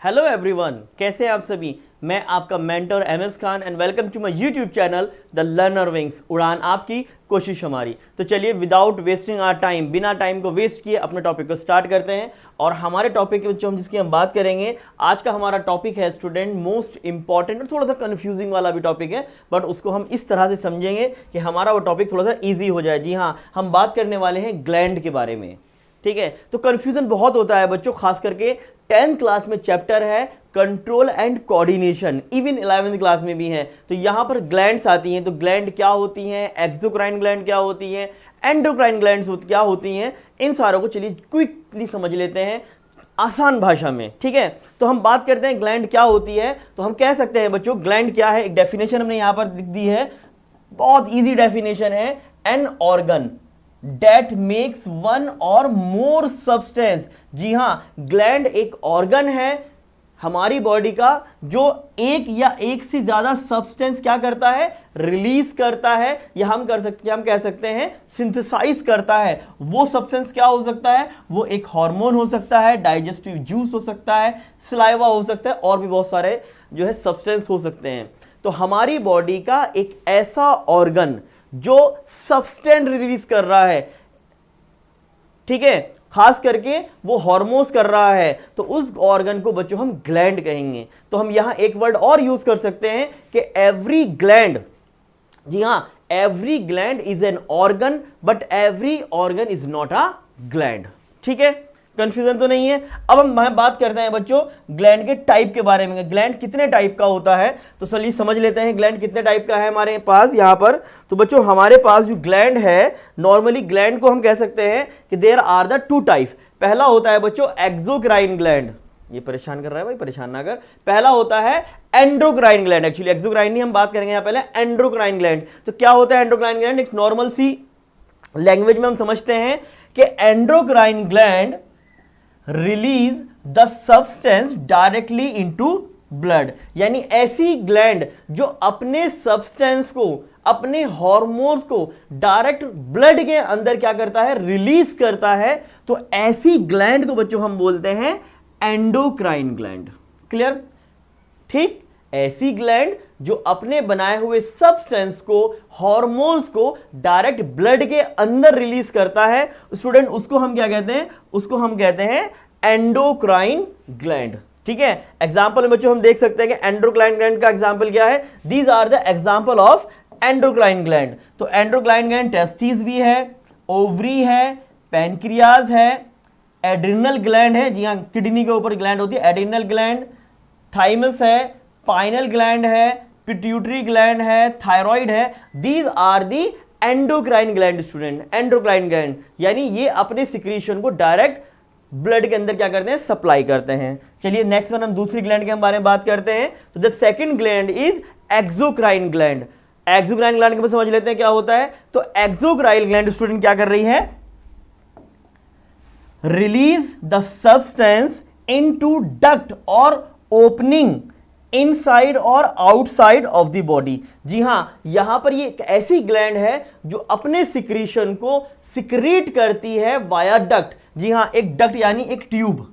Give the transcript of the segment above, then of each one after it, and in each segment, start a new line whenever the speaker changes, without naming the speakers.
Hello everyone, कैसे हैं आप सभी। मैं आपका mentor MS Khan and welcome to my YouTube channel the Learner Wings. उड़ान आपकी, कोशिश हमारी। तो चलिए विदाउट वेस्टिंग आवर टाइम, बिना टाइम को वेस्ट किए अपने टॉपिक को स्टार्ट करते हैं। और हमारे टॉपिक जो जिसकी हम बात करेंगे, आज का हमारा टॉपिक है स्टूडेंट मोस्ट इंपॉर्टेंट और थोड़ा सा कंफ्यूजिंग वाला भी टॉपिक है, बट उसको हम इस तरह से समझेंगे कि हमारा वो टॉपिक थोड़ा सा ईजी हो जाए। जी हाँ, हम बात करने वाले हैं ग्लैंड के बारे में। ठीक है, तो कंफ्यूजन बहुत होता है बच्चों, खास करके 10th क्लास में चैप्टर है control and coordination, even 11th class में भी है। तो यहां पर ग्लैंड्स आती हैं, तो ग्लैंड क्या होती हैं, एक्सोक्राइन ग्लैंड क्या होती हैं, एंडोक्राइन ग्लैंड्स क्या होती हैं, इन सारों को चलिए क्विकली समझ लेते हैं आसान भाषा में। ठीक है, तो हम बात करते हैं ग्लैंड क्या होती है। तो हम कह सकते हैं बच्चों, ग्लैंड क्या है, एक डेफिनेशन हमने यहां पर दी है, बहुत ईजी डेफिनेशन है। An organ That makes one or more substance। जी हाँ, ग्लैंड एक ऑर्गन है हमारी बॉडी का जो एक या एक से ज्यादा सब्सटेंस क्या करता है, रिलीज करता है, या हम कह सकते हैं सिंथेसाइज करता है। वो सब्सटेंस क्या हो सकता है, वो एक हार्मोन हो सकता है, डाइजेस्टिव जूस हो सकता है, सलाइवा हो सकता है, और भी बहुत सारे जो है सब्सटेंस हो सकते हैं। तो हमारी बॉडी का एक ऐसा ऑर्गन जो सब्सटेंस रिलीज कर रहा है, ठीक है, खास करके वो हार्मोन्स कर रहा है, तो उस ऑर्गन को बच्चों हम ग्लैंड कहेंगे। तो हम यहां एक वर्ड और यूज कर सकते हैं कि एवरी ग्लैंड। जी हां, every gland is an organ but every organ is not a gland. ठीक है, कंफ्यूजन तो नहीं है। अब हम बात करते हैं बच्चों ग्लैंड के टाइप के बारे में। ग्लैंड कितने टाइप का होता है, तो चलिए समझ लेते हैं ग्लैंड कितने टाइप का है हमारे पास यहां पर। तो बच्चों हमारे पास जो ग्लैंड है, नॉर्मली ग्लैंड को हम कह सकते हैं कि there are the two type. पहला होता है बच्चों एक्सोक्राइन ग्लैंड। ये परेशान कर रहा है भाई, परेशान ना कर। पहला होता है एंडोक्राइन ग्लैंड। एक्चुअली एक्सोक्राइन नहीं हम बात करेंगे यहां, पहले एंडोक्राइन ग्लैंड। तो क्या होता है एंडोक्राइन ग्लैंड, एक नॉर्मल सी लैंग्वेज में हम समझते हैं कि endocrine gland release the substance directly into blood. यानी ऐसी ग्लैंड जो अपने सब्सटेंस को, अपने हार्मोन्स को डायरेक्ट ब्लड के अंदर क्या करता है, रिलीज करता है। तो ऐसी ग्लैंड को बच्चों हम बोलते हैं एंडोक्राइन ग्लैंड। क्लियर? ठीक, ऐसी ग्लैंड जो अपने बनाए हुए सब्सटेंस को, हार्मोन्स को डायरेक्ट ब्लड के अंदर रिलीज करता है स्टूडेंट, उसको हम क्या कहते हैं, उसको हम कहते हैं एंडोक्राइन ग्लैंड। ठीक है, एग्जांपल में बच्चों हम देख सकते हैं कि एंडोक्राइन ग्लैंड का एग्जांपल क्या है, these are the example of endocrine gland. तो एंडोक्राइन ग्लैंड टेस्टिस भी है, ओवरी है, पैनक्रियाज है, एड्रिनल ग्लैंड है। जी हाँ, किडनी के ऊपर ग्लैंड होती है, एड्रिनल ग्लैंड, थाइमस है, पाइनल ग्लैंड है, पिट्यूटरी ग्लैंड है, थायराइड है। These are the endocrine gland student. Endocrine gland यानी ये अपने सिक्रीशन को डायरेक्ट ब्लड के अंदर क्या करते हैं, सप्लाई करते हैं। चलिए नेक्स्ट वन, हम दूसरी ग्लैंड के बारे में बात करते हैं। तो the second gland is exocrine gland. Exocrine gland के बारे में समझ लेते हैं क्या होता है। तो एक्सोक्राइन ग्लैंड स्टूडेंट क्या कर रही है, release the substance into duct और ओपनिंग इनसाइड और आउटसाइड ऑफ द बॉडी। जी हां, यहां पर ये एक ऐसी ग्लैंड है जो अपने सिक्रीशन को सिक्रीट करती है वाया डक्ट। जी हां, एक डक्ट यानी एक ट्यूब,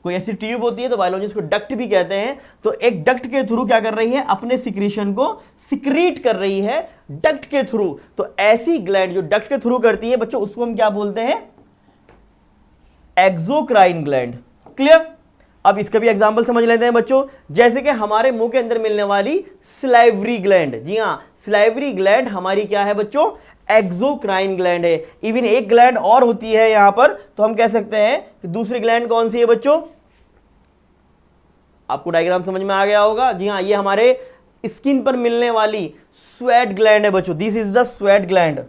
कोई ऐसी ट्यूब होती है तो बायोलॉजिस्ट को डक्ट भी कहते हैं। तो एक डक्ट के थ्रू क्या कर रही है, अपने सिक्रीशन को सिक्रीट कर रही है डक्ट के थ्रू। तो ऐसी ग्लैंड जो डक्ट के थ्रू करती है बच्चों, उसको हम क्या बोलते हैं, एक्सोक्राइन ग्लैंड। क्लियर? अब इसका भी एग्जांपल समझ लेते हैं बच्चों, जैसे कि हमारे मुंह के अंदर मिलने वाली सलाइवरी ग्लैंड। जी हां, सलाइवरी ग्लैंड हमारी क्या है बच्चों, एक्सोक्राइन ग्लैंड है। इवन एक ग्लैंड और होती है यहां पर, तो हम कह सकते हैं कि दूसरी ग्लैंड कौन सी है बच्चों, आपको डायग्राम समझ में आ गया होगा। जी हां, ये हमारे स्किन पर मिलने वाली स्वेट ग्लैंड है बच्चों। This is the sweat gland.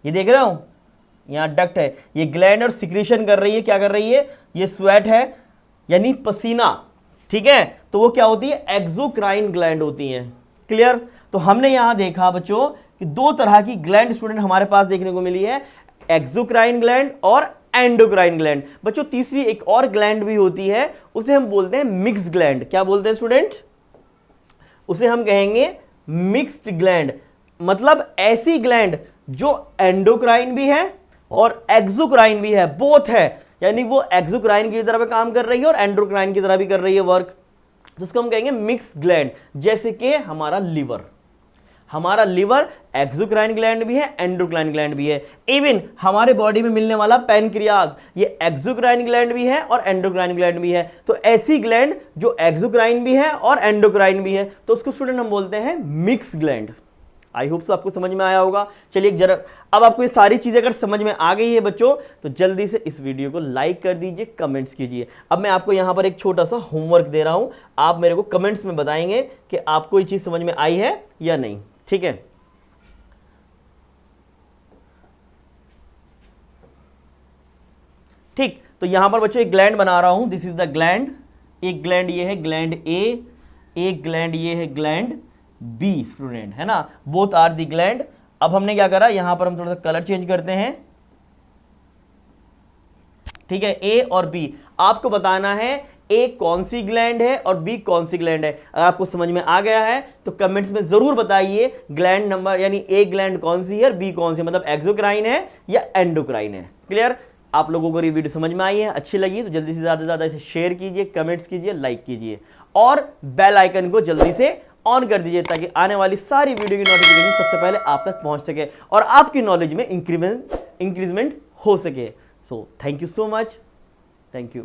ये देख रहे हो, यहां डक्ट है, ये ग्लैंड और सिक्रीशन कर रही है, क्या कर रही है, ये स्वेट है यानी पसीना। ठीक है, तो वो क्या होती है, एक्सोक्राइन ग्लैंड होती है। क्लियर? तो हमने यहां देखा बच्चों कि दो तरह की ग्लैंड स्टूडेंट हमारे पास देखने को मिली है, एक्सोक्राइन ग्लैंड और एंडोक्राइन ग्लैंड। बच्चों तीसरी एक और ग्लैंड भी होती है, उसे हम बोलते हैं मिक्स ग्लैंड। क्या बोलते हैं स्टूडेंट, उसे हम कहेंगे मिक्स्ड ग्लैंड। मतलब ऐसी ग्लैंड जो एंडोक्राइन भी है और एक्सोक्राइन भी है, बोथ है। यानी वो एक्सोक्राइन की तरह भी काम कर रही है और एंडोक्राइन की तरह भी कर रही है वर्क, तो उसको हम कहेंगे मिक्स ग्लैंड। जैसे कि हमारा लिवर एक्सोक्राइन ग्लैंड भी है, एंडोक्राइन ग्लैंड भी है। इवन हमारे बॉडी में मिलने वाला पैनक्रियाज, ये एक्सोक्राइन ग्लैंड भी है और एंडोक्राइन ग्लैंड भी है। तो ऐसी ग्लैंड जो एक्सोक्राइन भी है और एंडोक्राइन भी है, तो उसको स्टूडेंट हम बोलते हैं mix gland. I hope so आपको समझ में आया होगा। चलिए जरा, अब आपको ये सारी चीजें अगर समझ में आ गई है बच्चों, तो जल्दी से इस वीडियो को लाइक कर दीजिए, कमेंट्स कीजिए। अब मैं आपको यहां पर एक छोटा सा होमवर्क दे रहा हूं, आप मेरे को कमेंट्स में बताएंगे कि आपको ये चीज समझ में आई है या नहीं, ठीक है। ठीक, तो यहां पर बच्चों एक ग्लैंड बना रहा हूं, दिस इज द ग्लैंड। एक ग्लैंड ये है ग्लैंड ए, एक ग्लैंड ये है ग्लैंड बी स्टूडेंट, है ना, बोथ आर दी ग्लैंड। अब हमने क्या करा, यहां पर हम थोड़ा सा कलर चेंज करते हैं, ठीक है। ए और बी, आपको बताना है ए कौन सी ग्लैंड है और बी कौन सी ग्लैंड है। अगर आपको समझ में आ गया है तो कमेंट्स में जरूर बताइए ग्लैंड नंबर, यानी ए ग्लैंड कौन सी है और बी कौन सी, मतलब एक्सोक्राइन है या एंडोक्राइन है। क्लियर? आप लोगों को ये वीडियो समझ में आई है, अच्छी लगी तो जल्दी से ज्यादा इसे शेयर कीजिए, कमेंट्स कीजिए, लाइक कीजिए और बेल आइकन को जल्दी से ऑन कर दीजिए ताकि आने वाली सारी वीडियो की नोटिफिकेशन सबसे पहले आप तक पहुंच सके और आपकी नॉलेज में इंक्रीजमेंट हो सके। So thank you so much, thank you.